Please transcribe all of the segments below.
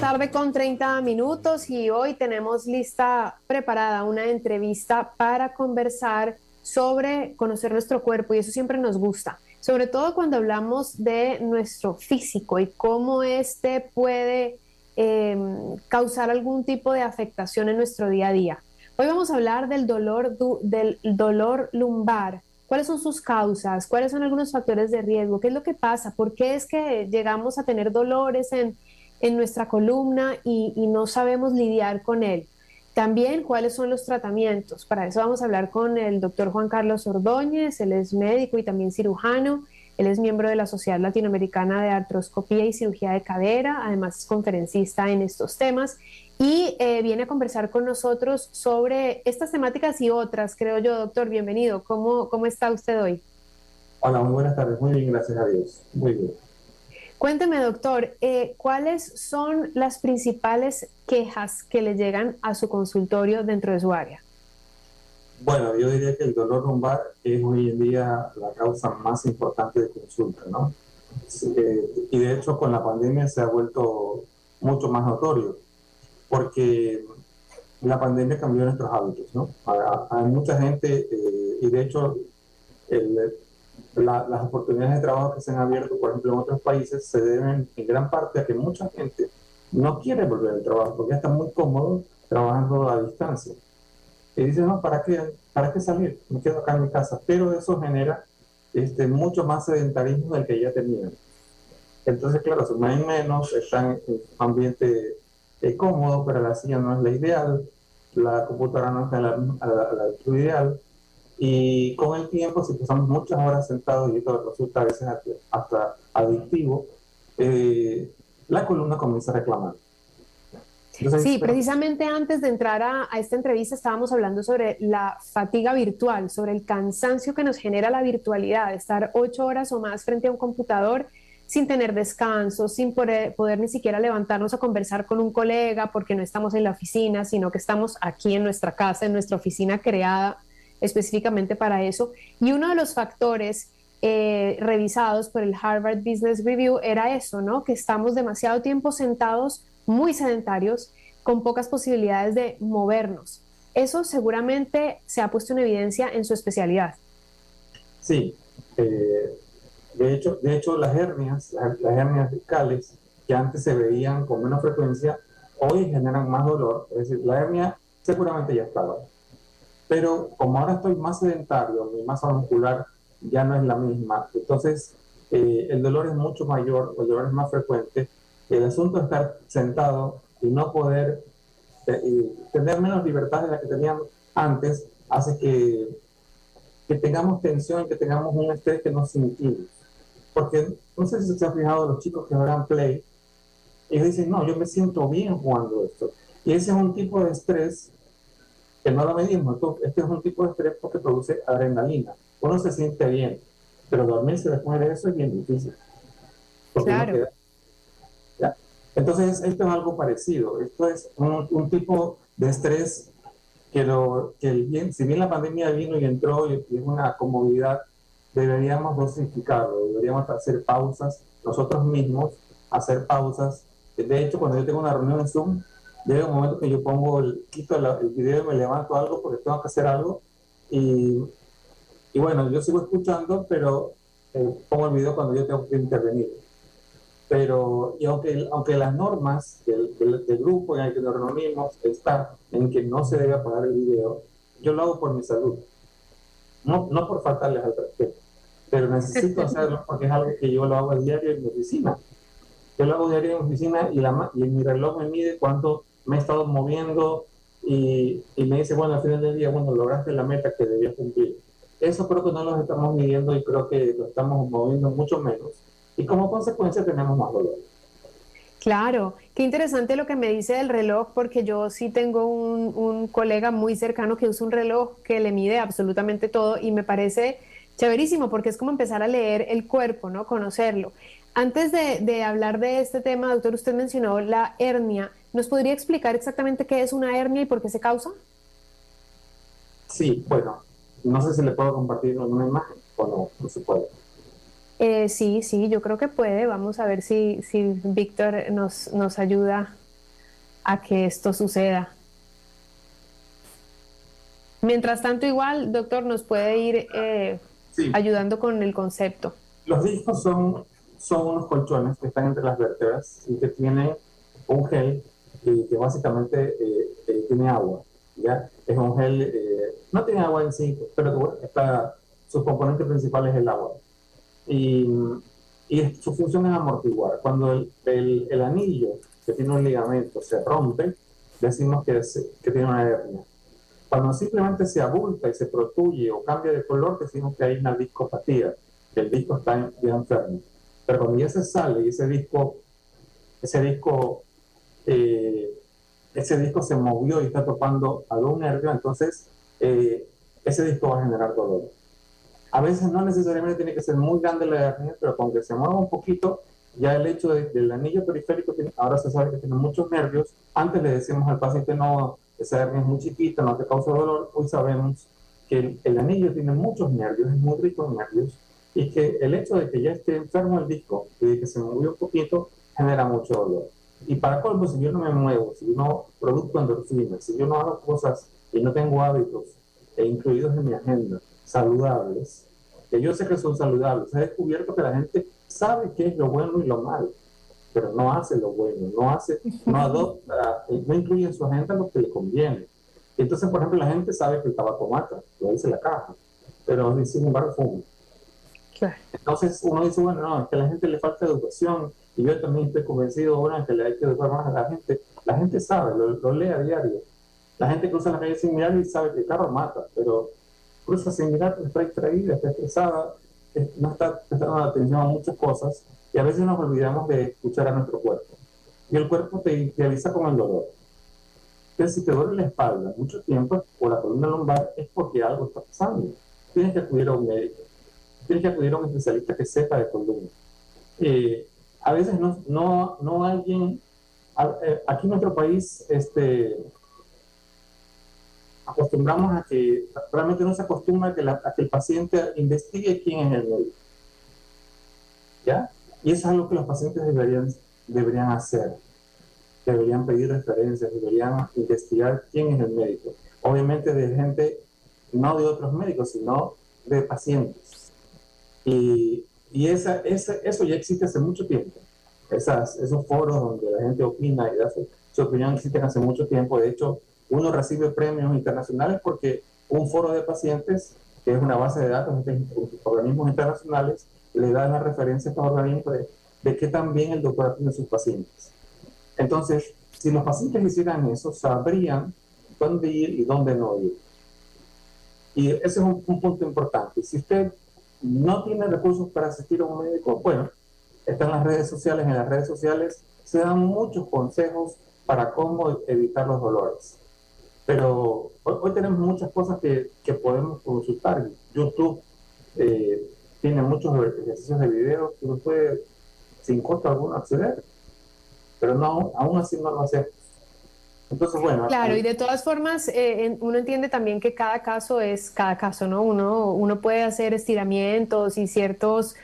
tarde con 30 minutos y hoy tenemos lista preparada una entrevista para conversar sobre conocer nuestro cuerpo y eso siempre nos gusta, sobre todo cuando hablamos de nuestro físico y cómo este puede causar algún tipo de afectación en nuestro día a día. Hoy vamos a hablar del dolor lumbar. ¿Cuáles son sus causas? ¿Cuáles son algunos factores de riesgo? ¿Qué es lo que pasa? ¿Por qué es que llegamos a tener dolores en nuestra columna y no sabemos lidiar con él? También, ¿cuáles son los tratamientos? Para eso vamos a hablar con el doctor Juan Carlos Ordóñez. Él es médico y también cirujano. Él es miembro de la Sociedad Latinoamericana de Artroscopía y Cirugía de Cadera. Además, es conferencista en estos temas y viene a conversar con nosotros sobre estas temáticas y otras, creo yo. Doctor, bienvenido. ¿Cómo está usted hoy? Hola, muy buenas tardes. Muy bien, gracias a Dios. Muy bien. Cuénteme, doctor, ¿cuáles son las principales quejas que le llegan a su consultorio dentro de su área? Bueno, yo diría que el dolor lumbar es hoy en día la causa más importante de consulta, ¿no? Sí, y de hecho con la pandemia se ha vuelto mucho más notorio, porque la pandemia cambió nuestros hábitos, ¿no? Hay mucha gente, y de hecho el- las oportunidades de trabajo que se han abierto, por ejemplo, en otros países, se deben en gran parte a que mucha gente no quiere volver al trabajo, porque ya está muy cómodo trabajando a distancia. Y dice, no, ¿para qué salir? Me quedo acá en mi casa. Pero eso genera mucho más sedentarismo del que ya tenían. Entonces, claro, se mueven menos, están en un ambiente cómodo, pero la silla no es la ideal, la computadora no es la altura ideal. Y con el tiempo, si pasamos muchas horas sentados, y esto resulta a veces hasta adictivo, eh, la columna comienza a reclamar. Sí, Entonces, precisamente antes de entrar a esta entrevista estábamos hablando sobre la fatiga virtual, sobre el cansancio que nos genera la virtualidad, estar 8 horas o más frente a un computador sin tener descanso, sin poder ni siquiera levantarnos a conversar con un colega porque no estamos en la oficina, sino que estamos aquí en nuestra casa, en nuestra oficina creada específicamente para eso. Y uno de los factores revisados por el Harvard Business Review era eso, ¿no? Que estamos demasiado tiempo sentados, muy sedentarios, con pocas posibilidades de movernos. Eso seguramente se ha puesto en evidencia en su especialidad. sí, eh, de hecho las hernias discales, que antes se veían con menos frecuencia, hoy generan más dolor. Es decir, la hernia seguramente ya estaba. Pero como ahora estoy más sedentario, mi masa muscular ya no es la misma, entonces el dolor es mucho mayor, el dolor es más frecuente. El asunto de estar sentado y no poder tener menos libertad de la que teníamos antes hace que tengamos tensión, que tengamos un estrés que no sentimos. Porque no sé si se han fijado los chicos que juegan play, ellos dicen, no, yo me siento bien jugando esto. Y ese es un tipo de estrés que no lo medimos. Este es un tipo de estrés porque produce adrenalina. Uno se siente bien, pero dormirse después de eso es bien difícil, porque uno Claro. queda, ¿ya? Entonces, esto es algo parecido. Esto es un tipo de estrés si bien la pandemia vino y entró y es una comodidad, deberíamos dosificarlo, deberíamos hacer pausas nosotros mismos, hacer pausas. De hecho, cuando yo tengo una reunión en Zoom, llega un momento que yo quito el video y me levanto algo porque tengo que hacer algo y, y bueno, yo sigo escuchando, pero pongo el video cuando yo tengo que intervenir. Pero, y aunque las normas del grupo en el que nos reunimos están en que no se debe apagar el video, yo lo hago por mi salud, no por faltarles al respeto, pero necesito hacerlo porque es algo que yo lo hago a diario en mi oficina. Yo lo hago diario en mi oficina y mi reloj me mide cuánto me he estado moviendo y me dice, bueno, al final del día, bueno, lograste la meta que debías cumplir. Eso creo que no lo estamos midiendo y creo que lo estamos moviendo mucho menos. Y como consecuencia tenemos más dolor. Claro, qué interesante lo que me dice del reloj, porque yo sí tengo un colega muy cercano que usa un reloj que le mide absolutamente todo y me parece chéverísimo porque es como empezar a leer el cuerpo, ¿no? Conocerlo. Antes de hablar de este tema, doctor, usted mencionó la hernia. ¿Nos podría explicar exactamente qué es una hernia y por qué se causa? Sí, bueno, no sé si le puedo compartir alguna imagen o no, no se puede. Sí, sí, yo creo que puede. Vamos a ver si Víctor nos ayuda. a que esto suceda. Mientras tanto, igual, doctor, nos puede ir Sí, ayudando con el concepto. los discos son unos colchones que están entre las vértebras y que tienen un gel que básicamente tiene agua, ¿ya? Es un gel, no tiene agua en sí, pero bueno, su componente principal es el agua. Y, su función es amortiguar. Cuando el anillo que tiene un ligamento se rompe, decimos que tiene una hernia. Cuando simplemente se abulta y se protuye o cambia de color, decimos que hay una discopatía, que el disco está ya enfermo. Pero cuando ya se sale y ese disco, eh, ese disco se movió y está topando algún nervio, entonces ese disco va a generar dolor. A veces no necesariamente tiene que ser muy grande la hernia, pero con que se mueva un poquito, ya el hecho del anillo periférico, ahora se sabe que tiene muchos nervios. Antes le decimos al paciente, no, esa hernia es muy chiquita, no te causa dolor. Hoy sabemos que el anillo tiene muchos nervios, es muy rico en nervios, y que el hecho de que ya esté enfermo el disco y de que se movió un poquito, genera mucho dolor. Y para colmo, si yo no me muevo, si yo no produzco endorfinas, si yo no hago cosas y no tengo hábitos incluidos en mi agenda, saludables, que yo sé que son saludables. He descubierto que la gente sabe qué es lo bueno y lo malo, pero no hace lo bueno, no adopta, no incluye en su agenda lo que le conviene. Entonces, por ejemplo, la gente sabe que el tabaco mata, lo dice la caja, pero sin embargo fuma. Claro. Entonces uno dice, bueno, no, es que a la gente le falta educación, y yo también estoy convencido ahora que le hay que educar más a la gente. La gente sabe, lo lee a diario. La gente cruza la calle sin mirar y sabe que el carro mata, pero cruza sin mirar, está distraída, está estresada, no está prestando atención a muchas cosas, y a veces nos olvidamos de escuchar a nuestro cuerpo. Y el cuerpo te idealiza con el dolor. Entonces, si te duele la espalda mucho tiempo o la columna lumbar, es porque algo está pasando. Tienes que acudir a un médico, tienes que acudir a un especialista que sepa de columna. A veces no alguien, aquí en nuestro país, acostumbramos a que, realmente no se acostumbra a que el paciente investigue quién es el médico, ¿ya? Y eso es algo que los pacientes deberían hacer, deberían pedir referencias, deberían investigar quién es el médico. Obviamente de gente, no de otros médicos, sino de pacientes. Y eso ya existe hace mucho tiempo. Esos foros donde la gente opina y da su opinión existen hace mucho tiempo. De hecho, uno recibe premios internacionales porque un foro de pacientes, que es una base de datos de organismos internacionales, le da la referencia a estos organismos de qué tan bien el doctor atiende a sus pacientes. Entonces, si los pacientes hicieran eso, sabrían dónde ir y dónde no ir. Y ese es un punto importante. Si usted no tiene recursos para asistir a un médico, bueno, están las redes sociales. En las redes sociales se dan muchos consejos para cómo evitar los dolores. Pero hoy tenemos muchas cosas que podemos consultar. YouTube tiene muchos ejercicios de video que uno puede, sin costo alguno, acceder. Pero no, aún así no lo hacemos. Entonces, bueno. Claro, y de todas formas, uno entiende también que cada caso es cada caso, ¿no? Uno puede hacer estiramientos y ciertos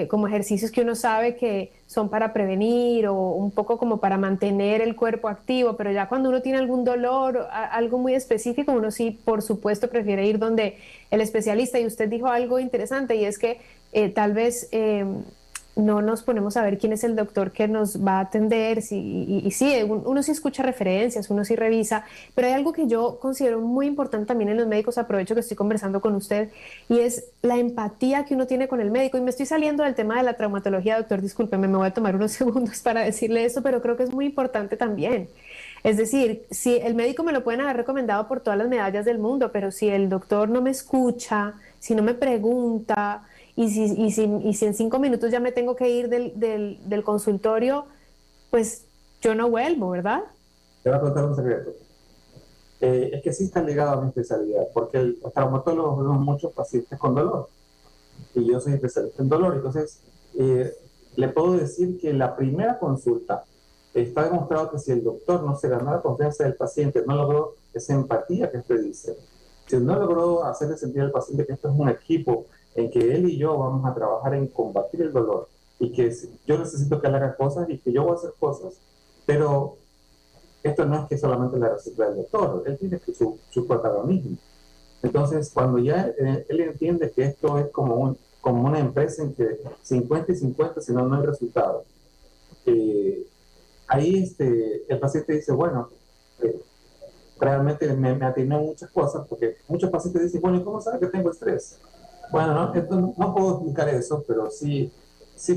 como ejercicios que uno sabe que son para prevenir o un poco como para mantener el cuerpo activo, pero ya cuando uno tiene algún dolor, algo muy específico, uno sí, por supuesto, prefiere ir donde el especialista. Y usted dijo algo interesante y es que tal vez no nos ponemos a ver quién es el doctor que nos va a atender, y sí, uno sí escucha referencias, uno sí revisa, pero hay algo que yo considero muy importante también en los médicos, aprovecho que estoy conversando con usted, y es la empatía que uno tiene con el médico. Y me estoy saliendo del tema de la traumatología, doctor, discúlpeme, me voy a tomar unos segundos para decirle eso, pero creo que es muy importante también. Es decir, si el médico me lo pueden haber recomendado por todas las medallas del mundo, pero si el doctor no me escucha, si no me pregunta, y si en 5 minutos ya me tengo que ir del consultorio, pues yo no vuelvo, ¿verdad? Te voy a contar un secreto. Es que sí está ligado a mi especialidad, porque los traumatólogos vemos muchos pacientes con dolor, y yo soy especialista en dolor. Entonces, le puedo decir que la primera consulta está demostrado que si el doctor no se ganó la confianza del paciente, no logró esa empatía que usted dice, si no logró hacerle sentir al paciente que esto es un equipo en que él y yo vamos a trabajar en combatir el dolor, y que yo necesito que él haga cosas y que yo voy a hacer cosas, pero esto no es que solamente la receta del doctor, él tiene su protagonismo. Entonces, cuando ya él entiende que esto es como una empresa en que 50 y 50, si no, no hay resultado, ahí el paciente dice, bueno, eh, realmente me atiné muchas cosas, porque muchos pacientes dicen, bueno, ¿y cómo sabe que tengo estrés? Bueno, no puedo explicar eso, pero sí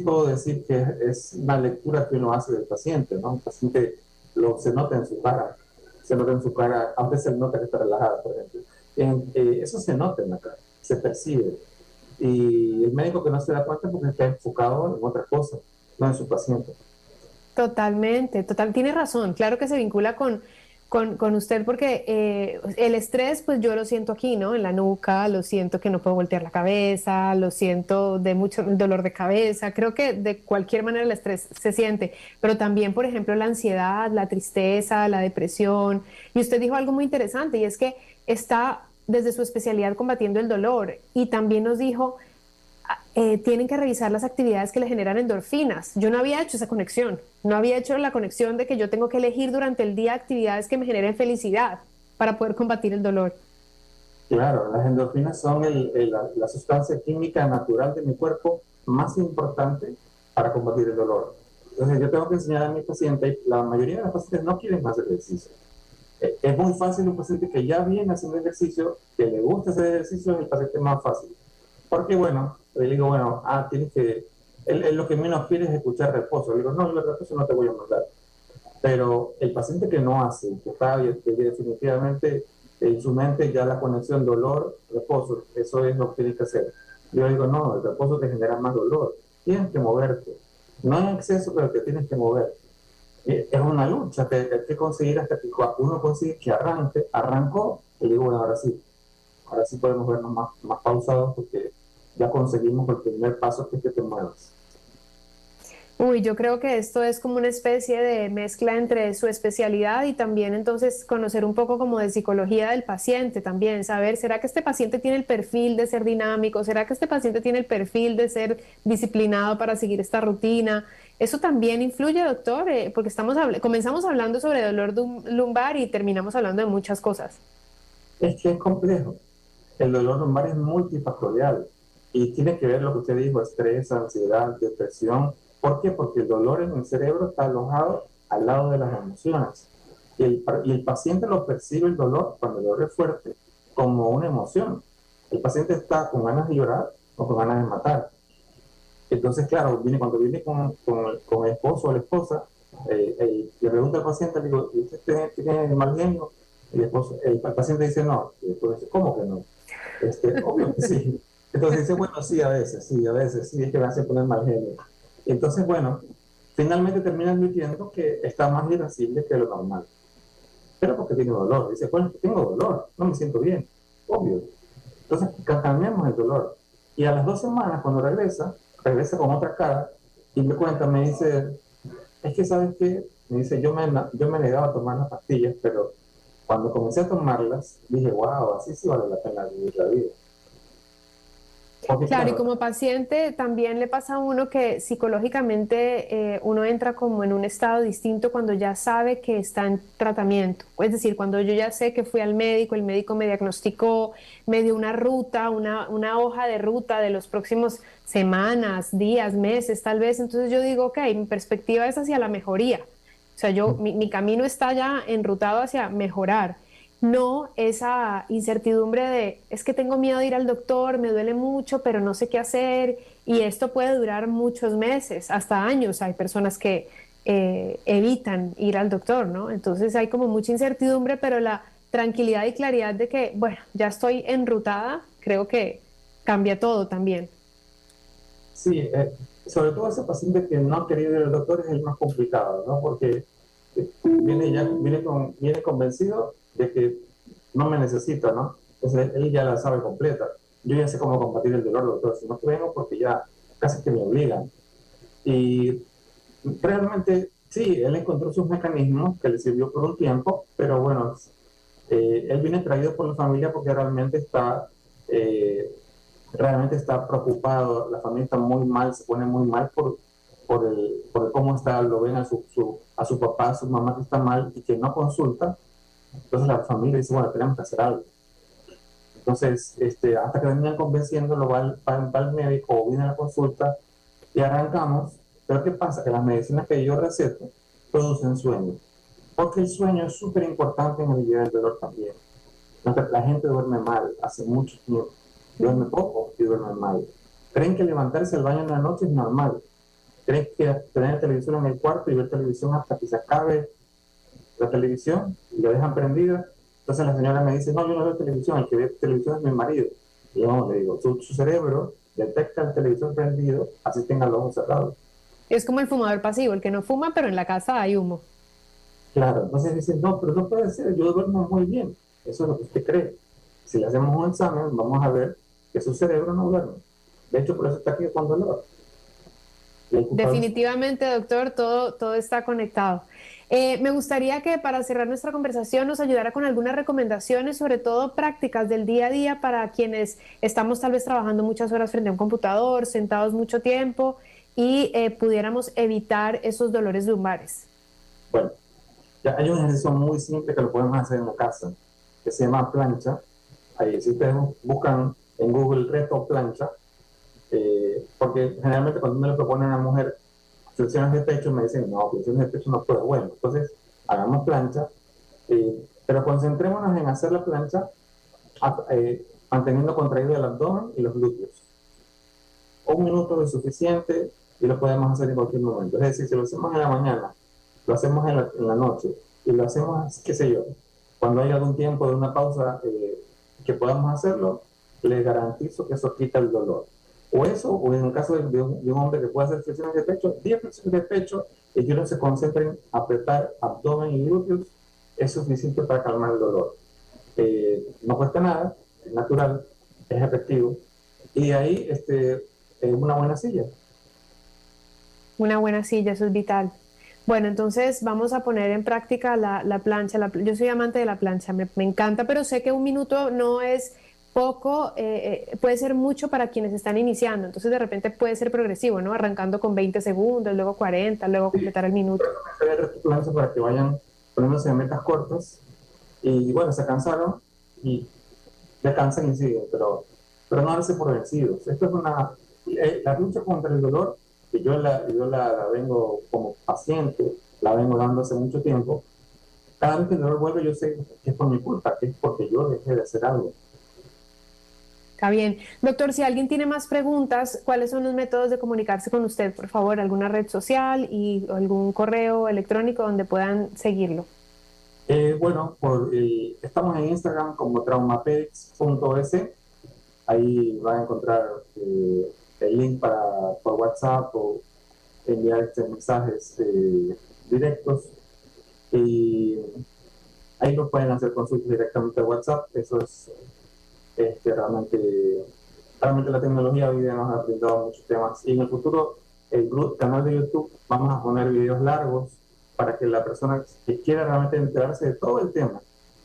puedo decir que es una lectura que uno hace del paciente, ¿no? El paciente se nota en su cara, aunque se nota que está relajada, por ejemplo. Eso se nota en la cara, se percibe. Y el médico que no se da cuenta porque está enfocado en otra cosa, no en su paciente. Totalmente, tiene razón. Claro que se vincula con usted porque el estrés, pues yo lo siento aquí, ¿no? En la nuca, lo siento que no puedo voltear la cabeza, lo siento de mucho dolor de cabeza. Creo que de cualquier manera el estrés se siente, pero también, por ejemplo, la ansiedad, la tristeza, la depresión. Y usted dijo algo muy interesante y es que está desde su especialidad combatiendo el dolor y también nos dijo tienen que revisar las actividades que le generan endorfinas. Yo no había hecho esa conexión, no había hecho la conexión de que yo tengo que elegir durante el día actividades que me generen felicidad para poder combatir el dolor. Claro, las endorfinas son la sustancia química natural de mi cuerpo más importante para combatir el dolor. Entonces yo tengo que enseñar a mi paciente, la mayoría de los pacientes no quieren hacer ejercicio. Es muy fácil un paciente que ya viene haciendo ejercicio, que le gusta hacer ejercicio, es el paciente más fácil. Porque bueno, le digo, bueno, tienes que, él lo que menos quiere es escuchar reposo. Le digo, no, yo el reposo no te voy a mandar. Pero el paciente que no hace, que está definitivamente en su mente ya la conexión dolor-reposo, eso es lo que tiene que hacer. Yo digo, no, el reposo te genera más dolor, tienes que moverte. No en exceso, pero te tienes que mover. Es una lucha que hay que conseguir hasta que uno consigue que arrancó, y digo, bueno, ahora sí podemos vernos más pausados porque ya conseguimos el primer paso que es que te muevas. Uy, yo creo que esto es como una especie de mezcla entre su especialidad y también entonces conocer un poco como de psicología del paciente también, saber, ¿será que este paciente tiene el perfil de ser dinámico? ¿Será que este paciente tiene el perfil de ser disciplinado para seguir esta rutina? Eso también influye, doctor, porque comenzamos hablando sobre dolor lumbar y terminamos hablando de muchas cosas. Es que es complejo. El dolor lumbar es multifactorial y tiene que ver lo que usted dijo, estrés, ansiedad, depresión. ¿Por qué? Porque el dolor en el cerebro está alojado al lado de las emociones. Y el paciente lo percibe el dolor, cuando el dolor es fuerte, como una emoción. El paciente está con ganas de llorar o con ganas de matar. Entonces, claro, cuando viene con el esposo o la esposa, le pregunta al paciente, le digo, ¿y usted tiene mal genio? Y el paciente dice, no. Y después dice, ¿cómo que no? Obvio que sí. Entonces dice, bueno, sí, a veces, sí, es que me hace poner mal genio. Entonces, bueno, finalmente termina admitiendo que está más irascible que lo normal. Pero porque tiene dolor. Dice, bueno, tengo dolor, no me siento bien. Obvio. Entonces, cambiamos el dolor. Y a las 2 semanas, cuando regresa con otra cara y me cuenta, me dice, es que, ¿sabes qué? Me dice, yo me negaba a tomar las pastillas, pero cuando comencé a tomarlas, dije, wow, así sí vale la pena vivir la vida. Porque Claro, y claro, como paciente también le pasa a uno que psicológicamente uno entra como en un estado distinto cuando ya sabe que está en tratamiento. Es decir, cuando yo ya sé que fui al médico, el médico me diagnosticó, me dio una ruta, una hoja de ruta de los próximos semanas, días, meses, tal vez. Entonces yo digo, ok, mi perspectiva es hacia la mejoría. O sea, mi camino está ya enrutado hacia mejorar, no esa incertidumbre de es que tengo miedo de ir al doctor, me duele mucho, pero no sé qué hacer y esto puede durar muchos meses, hasta años. Hay personas que evitan ir al doctor, ¿no? Entonces hay como mucha incertidumbre, pero la tranquilidad y claridad de que, bueno, ya estoy enrutada, creo que cambia todo también. sí, sobre todo ese paciente que no ha querido ir al doctor es el más complicado, ¿no? Porque viene convencido de que no me necesita, ¿no? Entonces él ya la sabe completa. Yo ya sé cómo combatir el dolor, doctor, si no que vengo porque ya casi que me obligan. Y realmente, sí, él encontró sus mecanismos que le sirvió por un tiempo, pero bueno, él viene traído por la familia porque eh, realmente está preocupado, la familia está muy mal, se pone muy mal por el cómo está, lo ven a su papá, a su mamá que está mal y que no consulta, entonces la familia dice, bueno, tenemos que hacer algo. Entonces, hasta que terminan convenciéndolo, va al médico o viene a la consulta y arrancamos. Pero ¿qué pasa? Que las medicinas que yo receto producen sueño, porque el sueño es súper importante en el día del dolor también. Entonces, la gente duerme mal hace mucho tiempo, duerme poco y duerme mal. Creen que levantarse al baño en la noche es normal. Creen que tener televisión en el cuarto y ver televisión hasta que se acabe la televisión y la dejan prendida. Entonces la señora me dice, no, yo no veo televisión, el que ve televisión es mi marido. Y yo le digo, su cerebro detecta el televisor prendido, así tenga los ojos cerrados. Es como el fumador pasivo, el que no fuma, pero en la casa hay humo. Claro, entonces dicen, no, pero no puede ser, yo duermo muy bien. Eso es lo que usted cree. Si le hacemos un examen, vamos a ver que su cerebro no duerme. De hecho, por eso está aquí con dolor. Definitivamente, doctor, todo está conectado. Me gustaría que para cerrar nuestra conversación nos ayudara con algunas recomendaciones, sobre todo prácticas del día a día para quienes estamos tal vez trabajando muchas horas frente a un computador, sentados mucho tiempo y pudiéramos evitar esos dolores lumbares. Bueno, ya hay un ejercicio muy simple que lo podemos hacer en la casa, que se llama plancha. Ahí, si ustedes buscan en Google reto plancha, porque generalmente cuando me le proponen a una mujer flexiones de pecho, me dicen, no, flexiones de pecho no puedo. Bueno, entonces hagamos plancha, pero concentrémonos en hacer la plancha manteniendo contraído el abdomen y los glúteos. 1 minuto es suficiente y lo podemos hacer en cualquier momento. Es decir, si lo hacemos en la mañana, lo hacemos en la noche y lo hacemos, qué sé yo, cuando hay algún tiempo de una pausa que podamos hacerlo, les garantizo que eso quita el dolor. O eso, o en el caso de un hombre que puede hacer flexiones de pecho, 10 flexiones de pecho y que uno se concentre en apretar abdomen y glúteos, es suficiente para calmar el dolor. No cuesta nada, es natural, es efectivo. Y ahí una buena silla. Una buena silla, eso es vital. Bueno, entonces vamos a poner en práctica la plancha. Yo soy amante de la plancha, me encanta, pero sé que 1 minuto no es poco, puede ser mucho para quienes están iniciando, entonces de repente puede ser progresivo, ¿no? Arrancando con 20 segundos, luego 40, luego completar el minuto. Plancha para que vayan poniéndose en metas cortas y bueno, se cansaron y ya cansan y siguen, pero no darse por vencidos. Esto es la lucha contra el dolor, que yo la vengo como paciente, la vengo dando hace mucho tiempo. Cada vez que el dolor vuelve, yo sé que es por mi culpa, que es porque yo dejé de hacer algo. Está bien. Doctor, si alguien tiene más preguntas, ¿cuáles son los métodos de comunicarse con usted? Por favor, alguna red social y algún correo electrónico donde puedan seguirlo. Bueno, estamos en Instagram como traumapedix.es. Ahí van a encontrar el link por WhatsApp o enviar mensajes directos. Y ahí nos pueden hacer consultas directamente a WhatsApp. Eso es realmente la tecnología hoy día nos ha brindado muchos temas. Y en el futuro, el canal de YouTube, vamos a poner videos largos para que la persona que quiera realmente enterarse de todo el tema,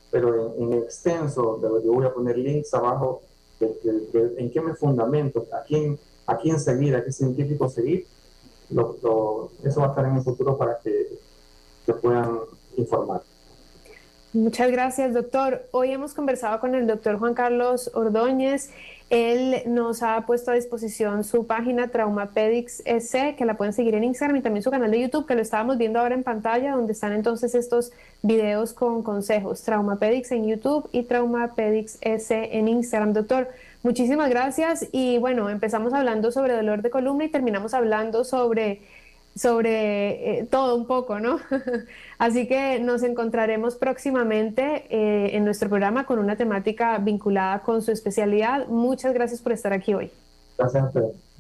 pero en extenso, yo voy a poner links abajo en qué me fundamento, a quién seguir, a qué científico seguir. Eso va a estar en el futuro para que se puedan informar. Muchas gracias, doctor. Hoy hemos conversado con el doctor Juan Carlos Ordóñez. Él nos ha puesto a disposición su página Traumapedix EC, que la pueden seguir en Instagram, y también su canal de YouTube, que lo estábamos viendo ahora en pantalla, donde están entonces estos videos con consejos. Traumapedix en YouTube y Traumapedix EC en Instagram. Doctor, muchísimas gracias. Y bueno, empezamos hablando sobre dolor de columna y terminamos hablando sobre todo un poco, ¿no? Así que nos encontraremos próximamente en nuestro programa con una temática vinculada con su especialidad. Muchas gracias por estar aquí hoy. Gracias a ustedes.